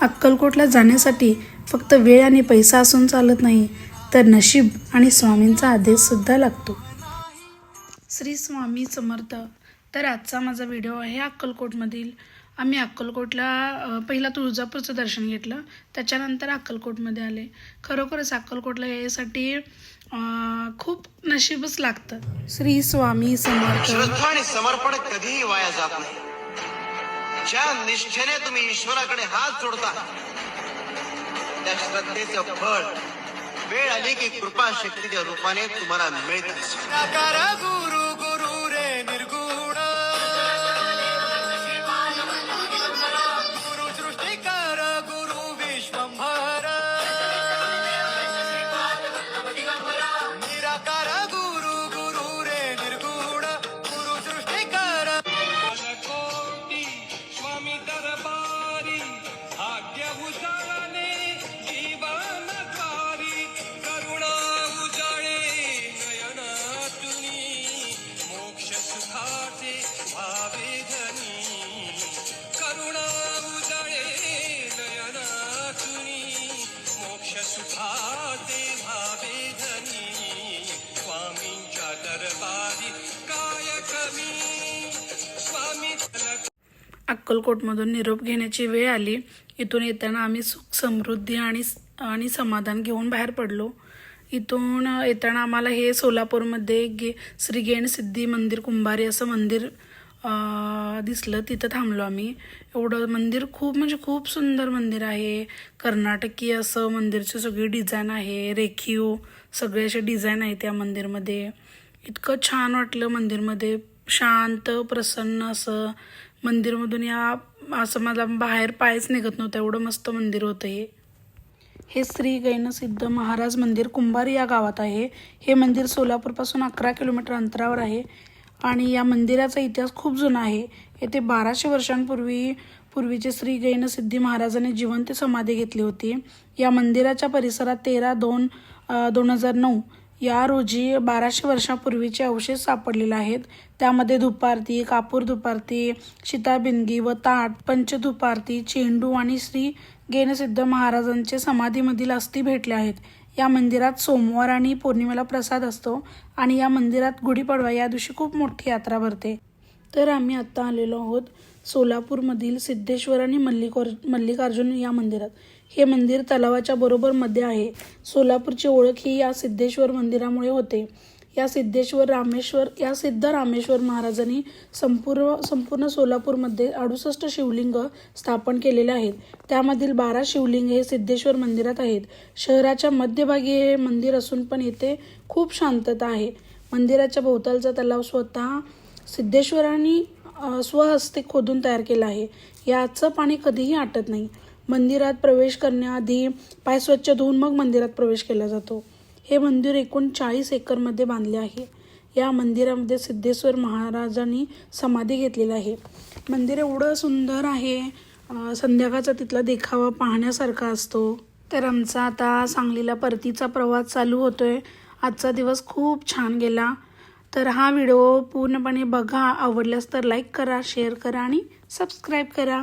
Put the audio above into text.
अक्कलकोटला जाण्यासाठी फक्त वेळ आणि पैसा असून चालत नाही, तर नशीब आणि स्वामींचा आदेशसुद्धा लागतो. श्री स्वामी समर्थ. तर आजचा माझा व्हिडिओ आहे अक्कलकोटमधील. आम्ही अक्कलकोटला पहिला तुळजापूरचं दर्शन घेतलं, त्याच्यानंतर अक्कलकोटमध्ये आले. खरोखरच अक्कलकोटला यायसाठी खूप नशीबच लागतं. श्री स्वामी समर्थ. श्रद्धा आणि समर्पण कधीही वाया जात नाही. ज्या निष्ठेने तुम्ही ईश्वराकडे हात जोडता, त्या श्रद्धेचं फळ वेळ आली की कृपा शक्तीच्या रूपाने तुम्हाला मिळतं. गुरु गुरु रे निर्गुण, गुरु सृष्टीकर, गुरु विश्वंभर, निराकार गुरु गुरु रे निर्गुण, गुरु सृष्टीकर. कोटी स्वामी दरबारी भाग्य उजाळणे जीवन द्वारी, करुणा उजाळे नयनातुनी, मोक्ष सुखाचे भावे धनी, करुणा उजाळे नयनातुनी, मोक्ष सुखाचे भावे धनी, स्वामींच्या दरबारी काय कमी, स्वामी अक्कलकोटमधून निरोप घेण्याची वेळ आली. इथून येताना आम्ही सुख समृद्धी आणि समाधान घेऊन बाहेर पडलो. इथून येताना आम्हाला हे सोलापूरमध्ये श्री गेण सिद्धी मंदिर कुंभारी असं मंदिर दिसलं. तिथं थांबलो आम्ही. एवढं मंदिर खूप सुंदर मंदिर आहे. कर्नाटकी असं मंदिरची सगळी डिझाईन आहे, रेखीव सगळे असे डिझाईन आहे त्या मंदिरमध्ये. इतकं छान वाटलं मंदिरमध्ये, शांत प्रसन्न असं. मंदिरमधून असं मला बाहेर पायच निघत नव्हतं, एवढं मस्त मंदिर होतं हे श्री गैनसिद्ध महाराज मंदिर कुंभारी या गावात आहे. हे मंदिर सोलापूरपासून 11 किलोमीटर अंतरावर आहे आणि या मंदिराचा इतिहास खूप जुना आहे. येथे 1200 वर्षांपूर्वीचे श्री गैनसिद्धी महाराजांनी जिवंत समाधी घेतली होती. या मंदिराच्या परिसरात 13/2/2009 या रोजी 1200 वर्षांपूर्वीचे अवशेष सापडलेले आहेत. त्यामध्ये धूपारती, कापूर धूपारती, सीताबिंदगी व ताट, पंचधूपारती, चेंडू आणि श्री गेनसिद्ध महाराजांचे समाधीमधील अस्थी भेटले आहेत. या मंदिरात सोमवार आणि पौर्णिमेला प्रसाद असतो आणि या मंदिरात गुढीपाडवा या दिवशी खूप मोठी यात्रा भरते. तर आम्ही आत्ता आलेलो आहोत सोलापूरमधील सिद्धेश्वर आणि मल्लिकार्जुन या मंदिरात. हे मंदिर तलावाच्या बरोबर मध्ये आहे. सोलापूरची ओळख ही या सिद्धेश्वर मंदिरामुळे होते. या सिद्ध रामेश्वर महाराजांनी संपूर्ण सोलापूरमध्ये 68 शिवलिंग स्थापन केलेले आहेत. त्यामधील 12 शिवलिंग हे सिद्धेश्वर मंदिरात आहेत. शहराच्या मध्यभागी हे मंदिर असून पण येथे खूप शांतता आहे. मंदिराच्या भोवतालचा तलाव स्वतः सिद्धेश्वरांनी स्वहस्ते खोदून तयार केला आहे. याचं पाणी कधीही आटत नाही. मंदिरात प्रवेश करण्याआधी पाय स्वच्छ धुवून मग मंदिरात प्रवेश केला जातो. हे मंदिर एकूण 40 एकरमध्ये बांधले आहे. या मंदिरामध्ये सिद्धेश्वर महाराजांनी समाधी घेतलेली आहे. मंदिर एवढं सुंदर आहे, संध्याकाळचा तिथला देखावा पाहण्यासारखा असतो. तर आमचा आता सांगलीला परतीचा प्रवास चालू होतोय. आजचा दिवस खूप छान गेला. तर हा व्हिडिओ पूर्णपणे बघा. आवडल्यास तर लाईक करा, शेअर करा आणि सबस्क्राईब करा.